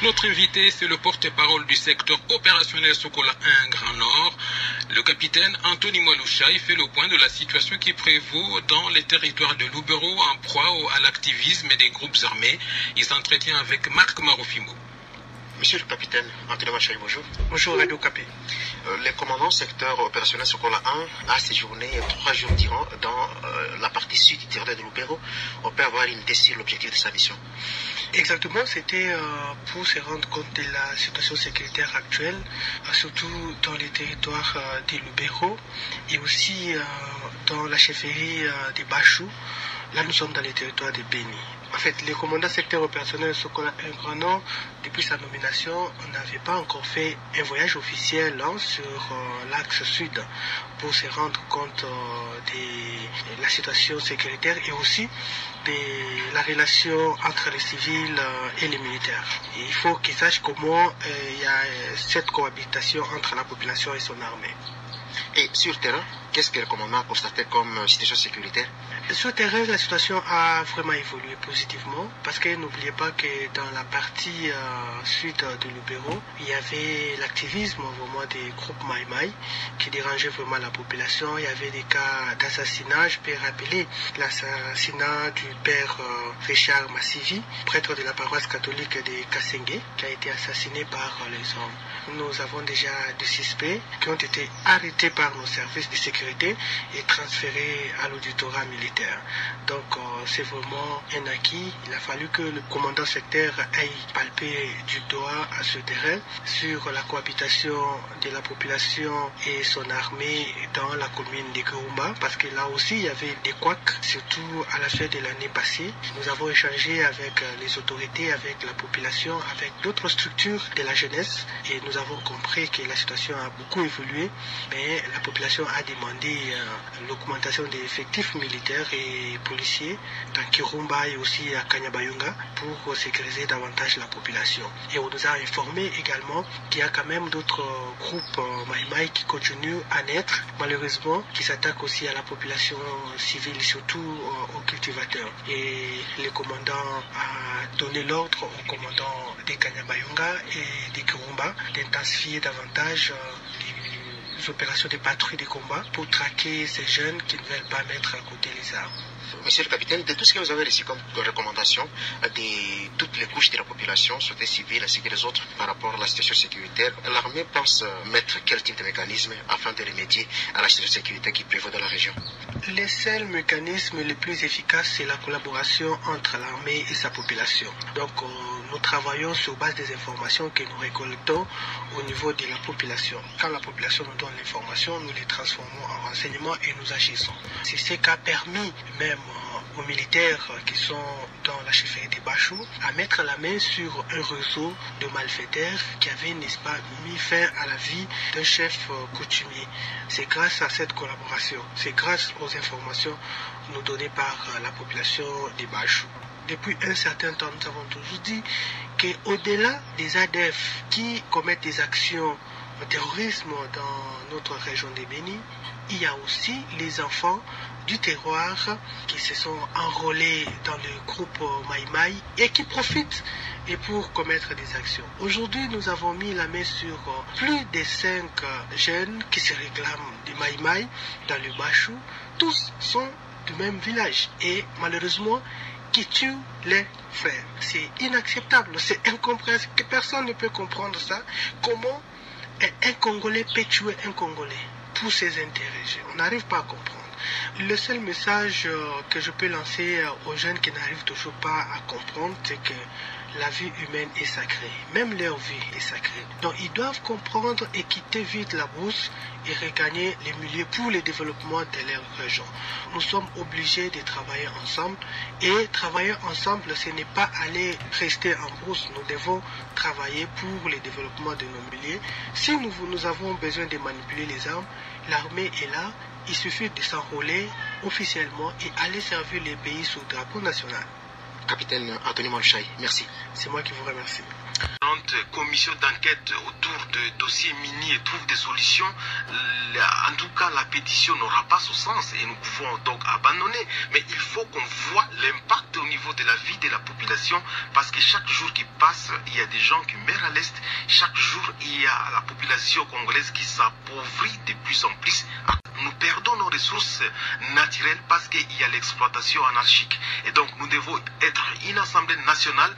Notre invité, c'est le porte-parole du secteur opérationnel Sokola 1 Grand Nord. Le capitaine Anthony Mwalusha fait le point de la situation qui prévaut dans les territoires de Lubero en proie à l'activisme des groupes armés. Il s'entretient avec Marc Marofimo. Monsieur le capitaine Anthony Mwalusha, bonjour. Bonjour Radio Capi. Le commandant secteur opérationnel Sokola 1 a séjourné 3 jours durant dans la partie sud du territoire de Lubero. On peut avoir une idée sur l'objectif de sa mission. Exactement, c'était pour se rendre compte de la situation sécuritaire actuelle, surtout dans les territoires de Lubero et aussi dans la chefferie de Bachou. Là, nous sommes dans les territoires de Beni. En fait, le commandant secteur opérationnel Sokola 1 Grand Nord, depuis sa nomination, on n'avait pas encore fait un voyage officiel sur l'axe sud pour se rendre compte de la situation sécuritaire et aussi de la relation entre les civils et les militaires. Et il faut qu'ils sachent comment il y a cette cohabitation entre la population et son armée. Et sur le terrain, qu'est-ce que le commandement a constaté comme situation sécuritaire? Sur le terrain, la situation a vraiment évolué positivement parce que n'oubliez pas que dans la partie sud de Lubero, il y avait l'activisme vraiment des groupes Maïmaï qui dérangeaient vraiment la population. Il y avait des cas d'assassinat. Je peux rappeler l'assassinat du père Richard Massivi, prêtre de la paroisse catholique de Kassengue, qui a été assassiné par les hommes. Nous avons déjà des suspects qui ont été arrêtés par nos services de sécurité et transférés à l'auditorat militaire. Donc c'est vraiment un acquis. Il a fallu que le commandant secteur aille palper du doigt à ce terrain sur la cohabitation de la population et son armée dans la commune de Kirumba, parce que là aussi il y avait des couacs, surtout à la fin de l'année passée. Nous avons échangé avec les autorités, avec la population, avec d'autres structures de la jeunesse et nous avons compris que la situation a beaucoup évolué, mais la population a demandé l'augmentation des effectifs militaires et policiers dans Kirumba et aussi à Kanyabayonga pour sécuriser davantage la population. Et on nous a informé également qu'il y a quand même d'autres groupes Maïmaï qui continuent à naître, malheureusement, qui s'attaquent aussi à la population civile, surtout aux cultivateurs. Et le commandant a donné l'ordre au commandant de Kanyabayonga et de Kirumba d'intensifier davantage les opérations de patrouille de combat pour traquer ces jeunes qui ne veulent pas mettre à côté les armes. Monsieur le capitaine, de tout ce que vous avez reçu comme recommandation de toutes les couches de la population, société civile ainsi que les autres, par rapport à la situation sécuritaire, l'armée pense mettre quel type de mécanisme afin de remédier à la situation sécuritaire qui prévaut dans la région? Le seul mécanisme le plus efficace, c'est la collaboration entre l'armée et sa population. Donc, nous travaillons sur base des informations que nous récoltons au niveau de la population. Quand la population nous donne l'information, nous les transformons en renseignements et nous agissons. C'est ce qui a permis même aux militaires qui sont dans la chefferie de Bachou à mettre la main sur un réseau de malfaiteurs qui avait, n'est-ce pas, mis fin à la vie d'un chef coutumier. C'est grâce à cette collaboration, c'est grâce aux informations nous données par la population de Bachou. Depuis un certain temps, nous avons toujours dit qu'au-delà des ADF qui commettent des actions de terrorisme dans notre région de Beni, il y a aussi les enfants du terroir qui se sont enrôlés dans le groupe Maïmaï et qui profitent et pour commettre des actions. Aujourd'hui, nous avons mis la main sur plus de 5 jeunes qui se réclament du Maïmaï dans le Bachou. Tous sont du même village et malheureusement qui tuent les frères. C'est inacceptable, c'est incompréhensible, que personne ne peut comprendre ça. Comment un Congolais peut tuer un Congolais pour ses intérêts? On n'arrive pas à comprendre. Le seul message que je peux lancer aux jeunes qui n'arrivent toujours pas à comprendre, c'est que la vie humaine est sacrée. Même leur vie est sacrée. Donc ils doivent comprendre et quitter vite la brousse et regagner les milieux pour le développement de leur région. Nous sommes obligés de travailler ensemble et travailler ensemble, ce n'est pas aller rester en brousse. Nous devons travailler pour le développement de nos milieux. Si nous avons besoin de manipuler les armes, l'armée est là. Il suffit de s'enrôler officiellement et aller servir les pays sous drapeau national. capitaine Anthony Malouchaï. Merci. C'est moi qui vous remercie. Commission d'enquête autour de dossiers miniers trouve des solutions. En tout cas, la pétition n'aura pas ce sens et nous pouvons donc abandonner. Mais il faut qu'on voit l'impact au niveau de la vie de la population parce que chaque jour qui passe, il y a des gens qui meurent à l'Est. Chaque jour, il y a la population congolaise qui s'appauvrit de plus en plus. Nous perdons nos ressources naturelles parce qu'il y a l'exploitation anarchique. Et donc, nous devons être une assemblée nationale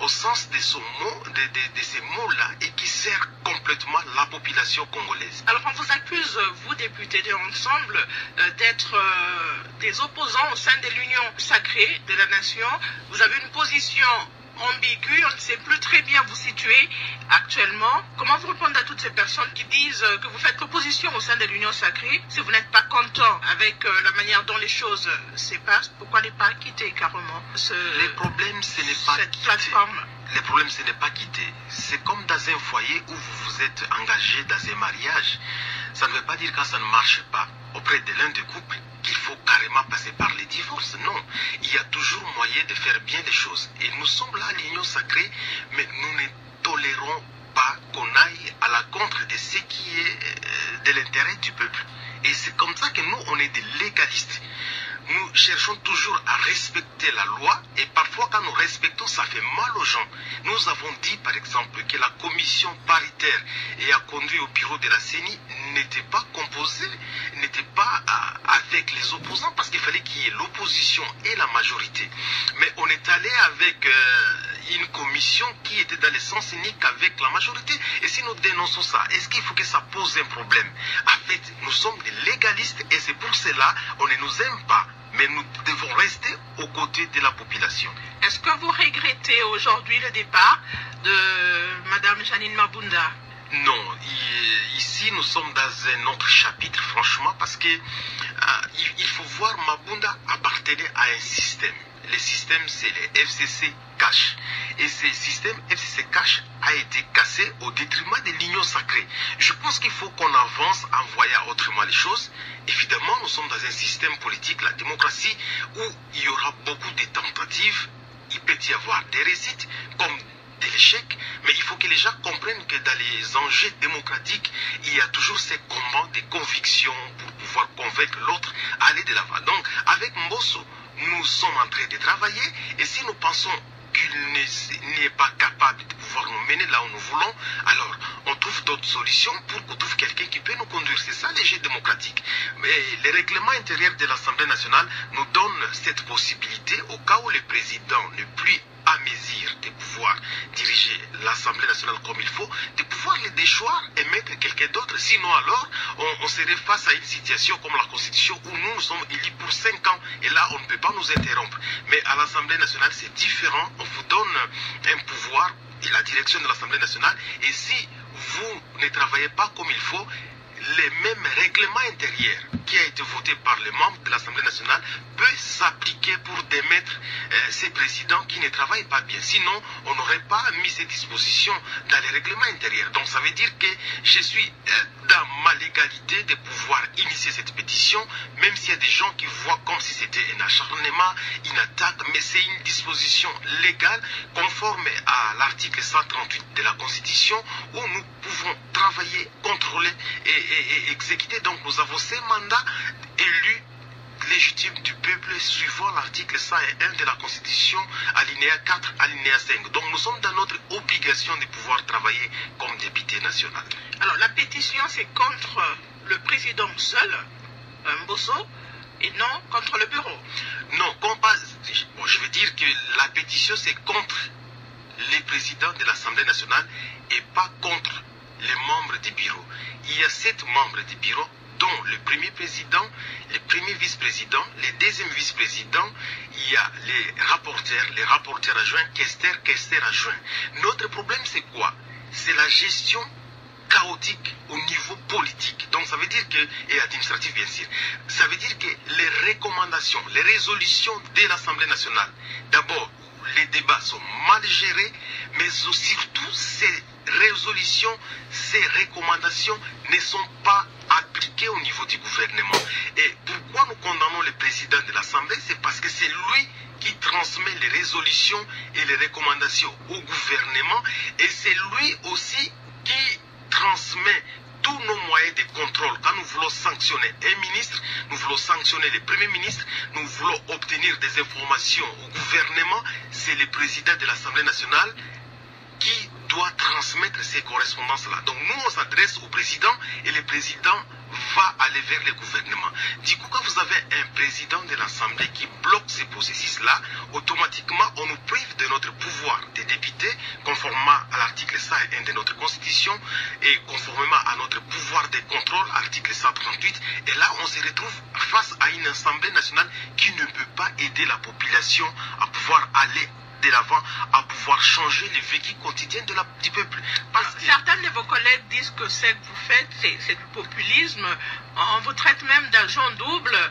au sens de ces mots-là et qui sert complètement la population congolaise. Alors on vous accuse, vous députés de l'ensemble, d'être des opposants au sein de l'Union sacrée de la nation. Vous avez une position ambiguë, on ne sait plus très bien vous situer actuellement. Comment vous répondez à toutes ces personnes qui disent que vous faites opposition au sein de l'Union sacrée? Si vous n'êtes pas content avec la manière dont les choses se passent, pourquoi ne pas quitter carrément Le problème, ce n'est pas cette plateforme? Le problème, ce n'est pas quitter. C'est comme dans un foyer où vous vous êtes engagé dans un mariage. Ça ne veut pas dire que ça ne marche pas auprès de l'un des couples qu'il faut carrément passer par les divorces. Non, il y a toujours moyen de faire bien les choses. Et nous sommes là à l'Union sacrée, mais nous ne tolérons pas qu'on aille à la contre de ce qui est de l'intérêt du peuple. Et c'est comme ça que nous, on est des légalistes. Nous cherchons toujours à respecter la loi et parfois quand nous respectons, ça fait mal aux gens. Nous avons dit par exemple que la commission paritaire et a conduit au bureau de la CENI n'était pas composée, n'était pas avec les opposants parce qu'il fallait qu'il y ait l'opposition et la majorité. Mais on est allé avec une commission qui était dans le sens unique avec la majorité. Et si nous dénonçons ça, est-ce qu'il faut que ça pose un problème? En fait, nous sommes des légalistes et c'est pour cela qu'on ne nous aime pas. Mais nous devons rester aux côtés de la population. Est-ce que vous regrettez aujourd'hui le départ de Mme Janine Mabunda? Non, ici nous sommes dans un autre chapitre franchement parce que il faut voir Mabunda appartenait à un système. Le système c'est le FCC Cash. Et ce système FCC Cash a été cassé au détriment de l'Union sacrée. Je pense qu'il faut qu'on avance en voyant autrement les choses. Évidemment, nous sommes dans un système politique, la démocratie, où il y aura beaucoup de tentatives. Il peut y avoir des réussites comme de l'échec, mais il faut que les gens comprennent que dans les enjeux démocratiques, il y a toujours ces combats de conviction pour pouvoir convaincre l'autre à aller de l'avant. Donc, avec Mbosso, nous sommes en train de travailler et si nous pensons qu'il n'est pas capable de pouvoir nous mener là où nous voulons, alors on trouve d'autres solutions pour qu'on trouve quelqu'un qui peut nous conduire. C'est ça les jeux démocratiques. Mais le règlement intérieur de l'Assemblée nationale nous donne cette possibilité au cas où le président n'est plus à mesure de pouvoir diriger l'Assemblée nationale comme il faut, de pouvoir les déchoir et mettre quelqu'un d'autre. Sinon alors, on serait face à une situation comme la Constitution où nous sommes élus pour 5 ans et là on ne peut pas nous interrompre. Mais à l'Assemblée nationale c'est différent, on vous donne un pouvoir et la direction de l'Assemblée nationale et si vous ne travaillez pas comme il faut, le même règlement intérieur qui a été voté par les membres de l'Assemblée nationale peut s'appliquer pour démettre ces présidents qui ne travaillent pas bien. Sinon, on n'aurait pas mis ces dispositions dans les règlements intérieurs. Donc ça veut dire que je suis dans ma légalité de pouvoir initier cette pétition, même s'il y a des gens qui voient comme si c'était un acharnement, une attaque, mais c'est une disposition légale conforme à l'article 138 de la Constitution où nous pouvons travailler, contrôler et exécuter. Donc nous avons ces mandats élus légitimes du peuple suivant l'article 101 de la Constitution, alinéa 4, alinéa 5. Donc nous sommes dans notre obligation de pouvoir travailler comme député national. Alors la pétition c'est contre le président seul, Mbosso, et non contre le bureau. Non, bon, je veux dire que la pétition c'est contre les présidents de l'Assemblée nationale et pas contre les membres du bureau. Il y a 7 membres du bureau, dont le premier président, le premier vice-président, les deuxièmes vice-présidents, il y a les rapporteurs adjoints, questeurs adjoints. Notre problème c'est quoi? C'est la gestion chaotique au niveau politique. Donc ça veut dire que, et administratif bien sûr, ça veut dire que les recommandations, les résolutions de l'Assemblée nationale, d'abord les débats sont mal gérés, mais surtout ces résolutions, ces recommandations ne sont pas appliquées au niveau du gouvernement. Et pourquoi nous condamnons le président de l'Assemblée? C'est parce que c'est lui qui transmet les résolutions et les recommandations au gouvernement, et c'est lui aussi qui transmet tous nos moyens de contrôle. Quand nous voulons sanctionner un ministre, nous voulons sanctionner le premier ministre, nous voulons obtenir des informations au gouvernement, c'est le président de l'Assemblée nationale qui doit transmettre ces correspondances-là. Donc nous, on s'adresse au président et le président va aller vers le gouvernement. Du coup, quand vous avez un président de l'Assemblée qui bloque ces processus-là, automatiquement, on nous prive de notre pouvoir de député, conformément à l'article 101 de notre Constitution et conformément à notre pouvoir de contrôle, article 138. Et là, on se retrouve face à une Assemblée nationale qui ne peut pas aider la population à pouvoir aller de l'avant, à pouvoir changer le vécu quotidien du peuple. Certains de vos collègues disent que ce que vous faites, c'est du populisme. On vous traite même d'agent double.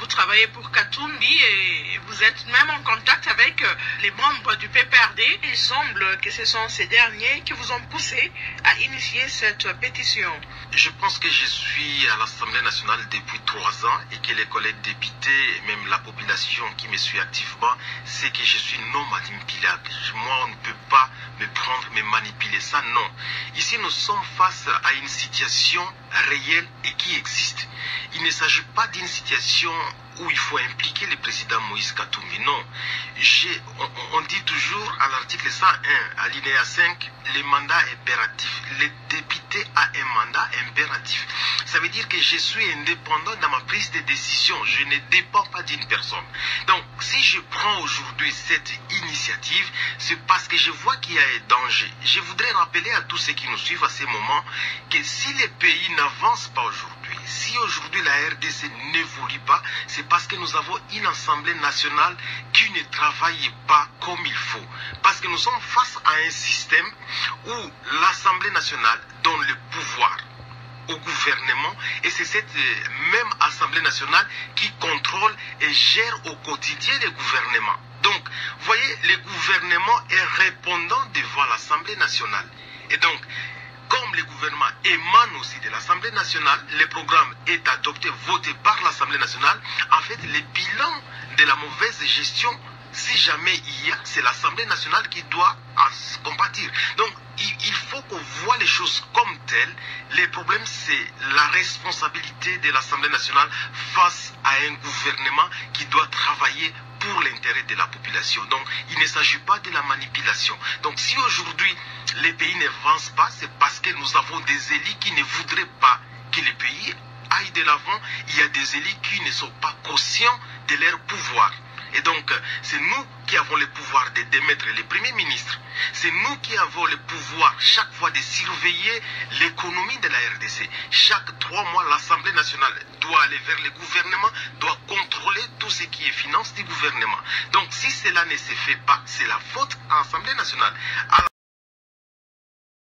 Vous travaillez pour Katumbi et vous êtes même en contact avec les membres du PPRD. Il semble que ce sont ces derniers qui vous ont poussé à initier cette pétition. Je pense que je suis à l'Assemblée nationale depuis 3 ans et que les collègues députés et même la population qui me suit activement, c'est que je suis non manipulable. Moi, on ne peut pas me prendre, me manipuler. Ça, non. Ici, nous sommes face à une situation réelle et qui existe. Il ne s'agit pas d'une situation où il faut impliquer le président Moïse Katumbi. Non. On dit toujours à l'article 101, alinéa 5, le mandat impératif. Le député a un mandat impératif. Ça veut dire que je suis indépendant dans ma prise de décision. Je ne dépends pas d'une personne. Donc, si je prends aujourd'hui cette initiative, c'est parce que je vois qu'il y a un danger. Je voudrais rappeler à tous ceux qui nous suivent à ce moment que si le pays n'avance pas aujourd'hui, si aujourd'hui la RDC n'évolue pas, c'est parce que nous avons une Assemblée nationale qui ne travaille pas comme il faut. Parce que nous sommes face à un système où l'Assemblée nationale donne le pouvoir au gouvernement et c'est cette même Assemblée nationale qui contrôle et gère au quotidien le gouvernement. Donc, vous voyez, le gouvernement est répondant devant l'Assemblée nationale. Et donc, comme le gouvernement émane aussi de l'Assemblée nationale, le programme est adopté, voté par l'Assemblée nationale. En fait, le bilan de la mauvaise gestion, si jamais il y a, c'est l'Assemblée nationale qui doit compatir. Donc, il faut qu'on voit les choses comme telles. Le problème, c'est la responsabilité de l'Assemblée nationale face à un gouvernement qui doit travailler pour l'intérêt de la population. Donc, il ne s'agit pas de la manipulation. Donc, si aujourd'hui, les pays n'avancent pas, c'est parce que nous avons des élus qui ne voudraient pas que le pays aille de l'avant. Il y a des élus qui ne sont pas conscients de leur pouvoir. Et donc, c'est nous qui avons le pouvoir de démettre le Premier ministre. C'est nous qui avons le pouvoir chaque fois de surveiller l'économie de la RDC. Chaque 3 mois, l'Assemblée nationale doit aller vers le gouvernement, doit contrôler tout ce qui est finance du gouvernement. Donc, si cela ne se fait pas, c'est la faute à l'Assemblée nationale.